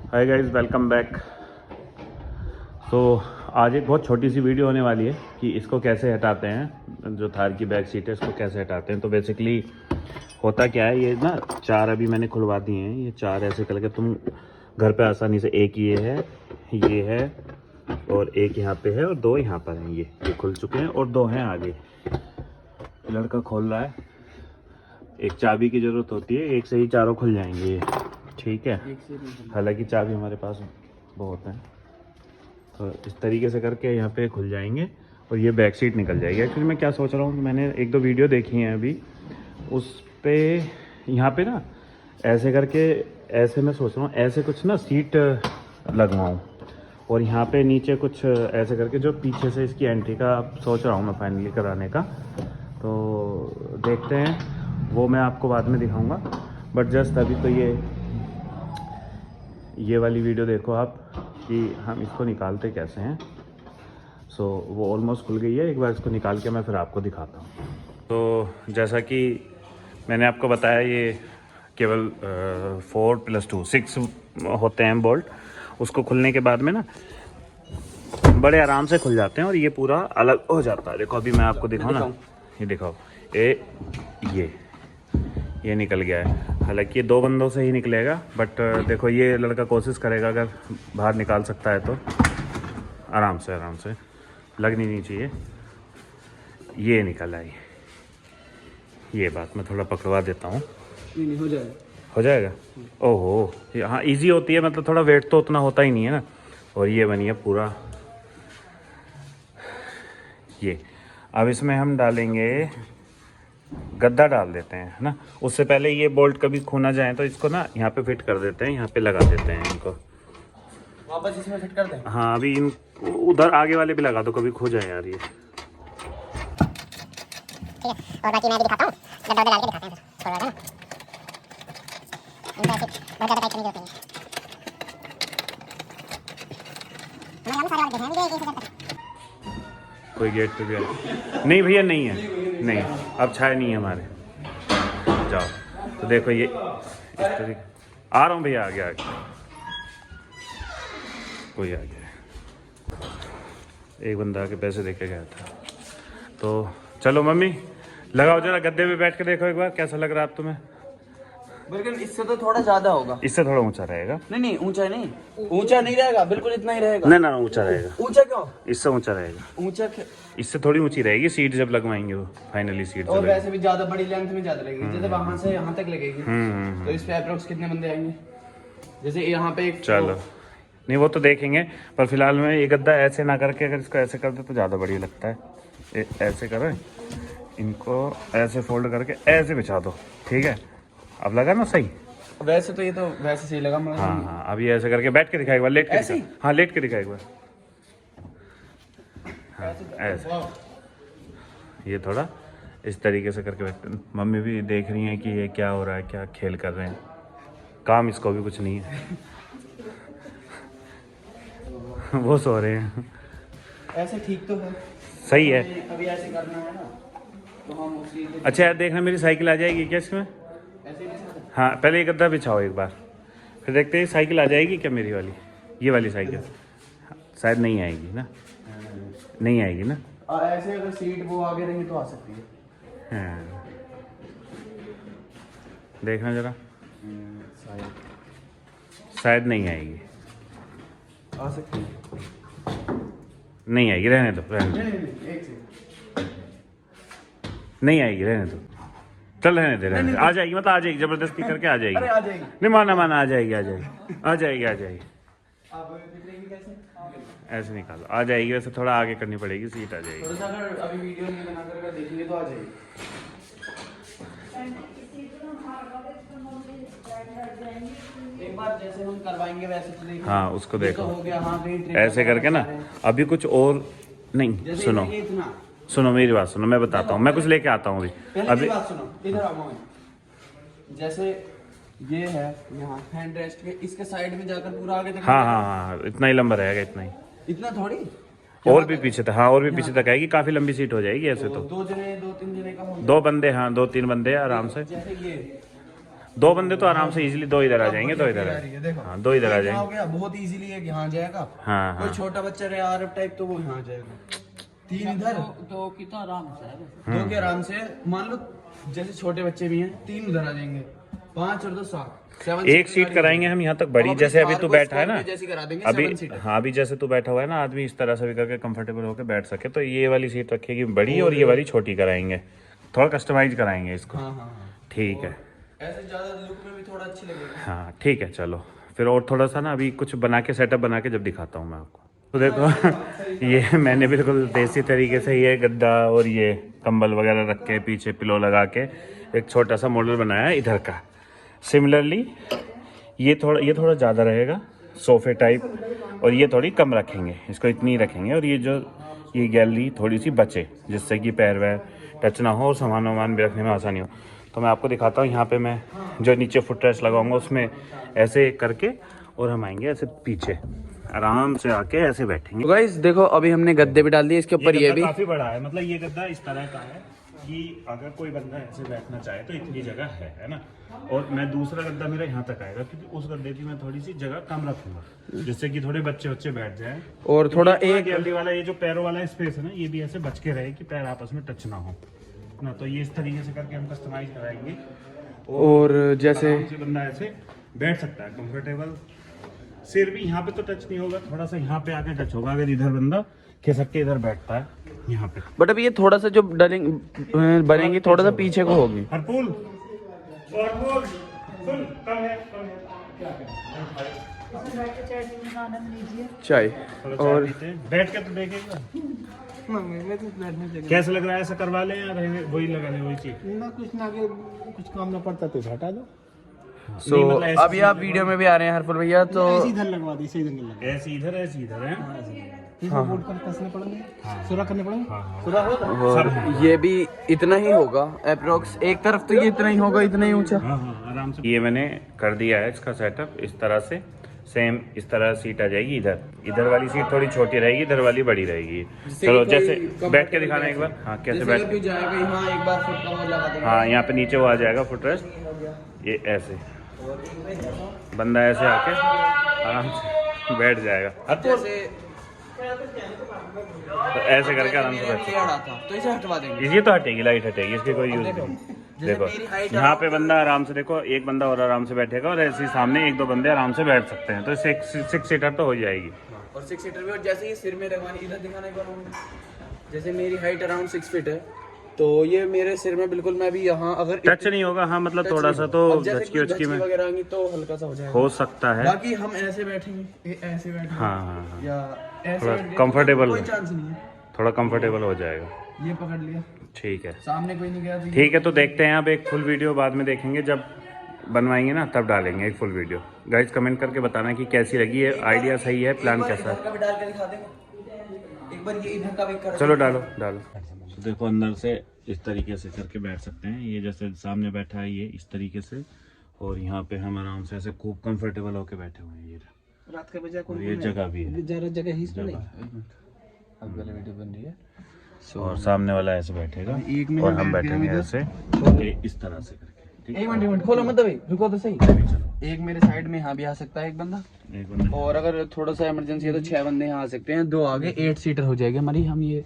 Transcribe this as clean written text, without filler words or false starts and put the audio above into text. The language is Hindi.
Hi guys, welcome back. तो आज एक बहुत छोटी सी वीडियो होने वाली है कि इसको कैसे हटाते हैं, जो थार की बैक सीट है इसको कैसे हटाते हैं। तो बेसिकली होता क्या है, ये ना चार अभी मैंने खुलवा दिए हैं। ये चार ऐसे करके तुम घर पे आसानी से, एक ये है और एक यहाँ पे है और दो यहाँ पर हैं। ये खुल चुके हैं और दो हैं आगे। लड़का खोल रहा है। एक चाबी की ज़रूरत होती है, एक से ही चारों खुल जाएंगे ये, ठीक है। हालांकि चाबी हमारे पास बहुत है। तो इस तरीके से करके यहाँ पे खुल जाएंगे और ये बैक सीट निकल जाएगी। एक्चुअली मैं क्या सोच रहा हूँ, मैंने एक दो वीडियो देखी हैं अभी, उस पे यहाँ पे ना ऐसे करके, ऐसे मैं सोच रहा हूँ ऐसे कुछ ना सीट लगवाऊँ और यहाँ पे नीचे कुछ ऐसे करके जो पीछे से इसकी एंट्री का सोच रहा हूँ मैं फाइनली कराने का। तो देखते हैं, वो मैं आपको बाद में दिखाऊंगा। बट जस्ट अभी तो ये वाली वीडियो देखो आप कि हम इसको निकालते कैसे हैं। सो वो ऑलमोस्ट खुल गई है। एक बार इसको निकाल के मैं फिर आपको दिखाता हूँ। तो जैसा कि मैंने आपको बताया, ये केवल 4+2 6 होते हैं बोल्ट। उसको खुलने के बाद में ना बड़े आराम से खुल जाते हैं और ये पूरा अलग हो जाता है। देखो अभी मैं आपको दिखाऊँ ना, ये दिखाओ, ये निकल गया है। हालांकि ये दो बंदों से ही निकलेगा, बट देखो ये लड़का कोशिश करेगा, अगर बाहर निकाल सकता है तो आराम से लगनी नहीं चाहिए। ये निकल आई, ये बात मैं थोड़ा पकड़वा देता हूँ। नहीं हो जाएगा। ओहो, हाँ इजी होती है, मतलब थोड़ा वेट तो उतना होता ही नहीं है ना। और ये बनी है पूरा। ये अब इसमें हम डालेंगे, गद्दा डाल देते हैं, है ना। उससे पहले ये बोल्ट कभी खो ना जाए तो इसको ना यहाँ पे फिट कर देते हैं, यहाँ पे लगा देते हैं इनको वापस इसमें फिट कर दें। हाँ, अभी इन उधर आगे वाले भी लगा दो, कभी खो जाए यार ये। और बाकी मैं भी दिखाता हूँ, गद्दा डाल के दिखाते हैं फिर थोड़ा ना। इनको ऐसे बहुत ज़्यादा टाइट करने की जरूरत नहीं है। हमारे यहाँ सारे वाले देखें, अभी कैसे करते हैं। कोई गेट पे भी है नहीं भैया, नहीं है, नहीं अब छाए नहीं है हमारे। जाओ तो देखो ये इस तरीके, आ रहा हूँ भैया, आगे कोई आ गया। एक बंदा आके पैसे दे के गया था। तो चलो मम्मी लगाओ जरा, गद्दे पे बैठ के देखो एक बार कैसा लग रहा है आप तुम्हें। बिल्कुल इससे तो थोड़ा ज्यादा होगा। इससे थोड़ा ऊंचा रहेगा। नहीं ऊंचा नहीं, ऊंचा नहीं रहेगा, बिल्कुल इतना ही रहेगा। नहीं ना, ऊंचा रहेगा। ऊंचा क्यों? इससे ऊंचा रहेगा। ऊंचा इससे थोड़ी ऊंची रहेगी सीट जब लगवाएंगे वो, फाइनली सीट। और वैसे भी ज्यादा बड़ी लेंथ में ज्यादा लगेगी, जैसे वहां से यहाँ तक लगेगी। तो इस पे अप्रोक्स कितने बंदे आएंगे? जैसे यहाँ पे एक, चलो नहीं वो तो देखेंगे, पर फिलहाल में ये गद्दा ऐसे ना करके अगर इसको ऐसे कर दे तो ज़्यादा बढ़िया लगता है। ऐसे करें, इनको ऐसे फोल्ड करके ऐसे बिछा दो, ठीक है। अब लगा ना सही? वैसे तो ये तो वैसे सही लगा मतलब। हाँ, अभी ऐसे करके बैठ के दिखा एक बार, लेट के दिखा। हाँ लेट के दिखा एक बार। हाँ ऐसे, ये थोड़ा इस तरीके से करके बैठते। मम्मी भी देख रही हैं कि ये क्या हो रहा है, क्या खेल कर रहे हैं। काम इसको भी कुछ नहीं है। वो सो रहे हैं। ऐसे ठीक तो है, सही है। अभी ऐसे करना है ना, तो हम उसी अच्छा यार, देखना मेरी साइकिल आ जाएगी क्या इसमें? ऐसे ही हाँ पहले ये गद्दा बिछाओ एक बार, फिर देखते हैं साइकिल आ जाएगी क्या मेरी वाली। ये वाली साइकिल शायद नहीं आएगी ना, नहीं आएगी ना। ऐसे अगर सीट वो आगे रहेंगे तो आ सकती है। हाँ देखना जरा, शायद नहीं आएगी। आ सकती है, नहीं आएगी, रहने दो, रहने दो। नहीं एक सेकंड, नहीं आएगी, रहने दो। चल रहने दे, रहने दे। आ जाएगी, मतलब आ जाएगी, जबरदस्ती करके आ जाएगी। अरे आ जाएगी। नहीं माना, आ जाएगी, आ जाएगी। आप निकलेंगे कैसे? ऐसे निकालो, आ जाएगी। वैसे थोड़ा आगे करनी पड़ेगी, सीट आ जाएगी। थोड़ा सा अगर अभी वीडियो नहीं बना कर देखेंगे तो आ जाएगी। एक बार जैसे हम करवाएंगे वैसे तो देखो। हाँ उसको देखो, हो गया। हाँ ऐसे करके ना। अभी कुछ और नहीं, सुनो सुनो मेरी बात सुनो, मैं बताता हूँ, मैं कुछ लेके आता हूँ अभी बात सुनो, इधर आओ। जैसे ये है यहाँ हैंड रेस्ट के, इसके साइड में जाकर पूरा आगे तक। हाँ, इतना ही लंबा रहेगा, इतना ही। इतना थोड़ी, और भी पीछे तक, हाँ और भी पीछे तक आएगी। काफी लंबी सीट हो जाएगी ऐसे तो। दो तीन जने का हो। दो बंदे, हाँ 2-3 बंदे आराम से। जैसे ये 2 बंदे तो आराम से इजीली 2 इधर आ जाएंगे, 2 इधर आ है, देखो हाँ 2 इधर आ एक यहाँ हो जाएंगे। गया, बहुत इजीली है कि यहाँ जाएगा। हाँ कोई हाँ छोटा बच्चा रहे अरब टाइप तो वो यहाँ जाएगा। 3 इधर तो कितना आराम से है वैसे। 2 के आराम से, मान लो जैसे छोटे बच्चे भी हैं 3 उधर आ जाएंगे, 5 और 2 7। एक सीट कराएंगे हम यहाँ तक बड़ी, जैसे अभी तू बैठा है ना, जैसी करा देंगे अभी 7 सीटर। हाँ अभी जैसे तू बैठा हुआ है ना, आदमी इस तरह से भी करके कंफर्टेबल होकर बैठ सके, तो ये वाली सीट रखेगी बड़ी और ये वाली छोटी कराएंगे, थोड़ा कस्टमाइज कराएंगे इसको। हाँ हाँ हाँ, ठीक है ऐसे ज्यादा लुक में भी थोड़ा अच्छी लगेगी। हाँ ठीक है चलो फिर, और थोड़ा सा ना अभी कुछ बना के सेटअप बना के जब दिखाता हूँ मैं आपको। तो देखो ये मैंने बिल्कुल देसी तरीके से ये गद्दा और ये कंबल वगैरह रख के पीछे पिलो लगा के एक छोटा सा मॉडल बनाया है इधर का। सिमिलरली ये थोड़ा ज़्यादा रहेगा सोफे टाइप, और ये थोड़ी कम रखेंगे, इसको इतनी ही रखेंगे, और ये गैलरी थोड़ी सी बचे जिससे कि पैर वैर टच ना हो और सामान वामान भी रखने में आसानी हो। तो मैं आपको दिखाता हूँ, यहाँ पे मैं जो नीचे फुट रेस्ट लगाऊंगा उसमें ऐसे करके, और हम आएंगे ऐसे पीछे आराम से आके ऐसे बैठेंगे। तो गाइस देखो अभी हमने गद्दे भी डाल दिए इसके ऊपर, ये भी काफी बड़ा है, मतलब ये गद्दा इस तरह का है कि अगर कोई बंदा ऐसे बैठना चाहे तो इतनी जगह है ना। और मैं दूसरा गद्दा मेरा यहाँ तक आएगा, क्योंकि उस गद्दे की मैं थोड़ी सी जगह कम रखूंगा जिससे कि थोड़े बच्चे बैठ जाए, और थोड़ा एक गैलरी वाला ये जो पैरों वाला स्पेस है ना, ये भी ऐसे बच के रहे कि पैर आपस में टच ना हो ना। तो ये इस तरीके से करके हम कस्टमाइज कराएंगे, और जैसे आराम से बंदा ऐसे बैठ सकता है कंफर्टेबल। सिर भी यहाँ पे तो टच नहीं होगा, थोड़ा सा यहाँ पे आके टच होगा अगर इधर बंदा खिसक के इधर बैठता है यहाँ पे। बट अब ये थोड़ा सा जो बनेंगी थोड़ा सा पीछे को होगी। हरपुल और सुन कम है चाय और बैठ के तो देखेगा कैसा लग रहा है, ऐसा करवा लें या वही लगा ले वही चीज ना कुछ काम ना पड़ता तो हटा दो। सो अभी आप वीडियो में भी आ रहे हैं हरपुल भैया, तो इधर लगवा दी, इधर नहीं लगा, ऐसे इधर है। बोर्ड पर कसने पड़ेंगे, सुरा करने पड़ेंगे, सुरा हो और ये भी इतना ही होगा अप्रोक्स, एक तरफ तो ये इतना ही होगा, इतना ही ऊंचा। हाँ आराम से। ये मैंने कर दिया है इसका सेटअप इस तरह से, सेम इस तरह सीट आ जाएगी। इधर वाली सीट थोड़ी छोटी रहेगी, इधर वाली बड़ी रहेगी। चलो जैसे बैठ के दिखाना एक बार, हाँ कैसे बैठ के जाएगा यहाँ एक बार फुट का वो लगा देंगे। हाँ यहाँ पे नीचे वो आ जाएगा फुट रेस्ट, ये ऐसे बंदा ऐसे आके आराम से बैठ जाएगा। जैसे तो ऐसे करके आराम से बैठ, तो इसे हटवा देंगे, ये तो हटेगी, लाइट हटेगी, इसकी कोई यूज नहीं। देखो यहाँ पे बंदा आराम से, देखो एक बंदा और आराम से बैठेगा, और ऐसे ही सामने 1-2 बंदे आराम से बैठ सकते हैं, तो 6 सीटर तो हो जाएगी। और 6 सीटर भी। और जैसे ये सिर में रखवानी, इधर दिखाने को, जैसे मेरी हाइट अराउंड 6 फीट है, तो ये मेरे सिर में बिल्कुल, मैं भी यहाँ अगर टच नहीं होगा, हाँ मतलब थोड़ा सा तो झचकी में वगैरह आएंगी तो हल्का सा हो जाएगा, हो सकता है। बाकी हम ऐसे बैठेंगे, ऐसे बैठेंगे, हाँ या ऐसे थोड़ा बैठ गए, कंफर्टेबल, कोई चांस नहीं है, थोड़ा कंफर्टेबल हो जाएगा। ये पकड़ लिया, ठीक है सामने कोई नहीं गया, ठीक है। तो देखते हैं, आप एक फुल वीडियो बाद में देखेंगे, जब बनवाएंगे ना तब डालेंगे एक फुल वीडियो। गाइस कमेंट करके बताना कि कैसी लगी है, आइडिया सही है, प्लान कैसा है। डाल के दिखा देंगे एक बार, ये इधर का भी कर। चलो डालो। तो देखो अंदर से इस तरीके से करके बैठ सकते हैं, ये जैसे सामने बैठा है ये इस तरीके से, और यहाँ पे हम आराम से ऐसे खूब कंफर्टेबल होके बैठे हुए हैं। ये रात का बजा और ये जगह भी है, जगह ही नहीं, अब वाली वीडियो बन रही है। और सामने वाला ऐसे बैठेगा और हम बैठेंगे ऐसे इस तरह से करके। ठीक एक मिनट खोलो मत भाई, रुको तो सही। एक मेरे साइड में यहाँ भी आ सकता है एक बंदा, और अगर थोड़ा सा इमरजेंसी है तो 6 बंदे यहाँ आ सकते हैं, 2 आगे, 8 सीटर हो जाएगी हमारी। हम ये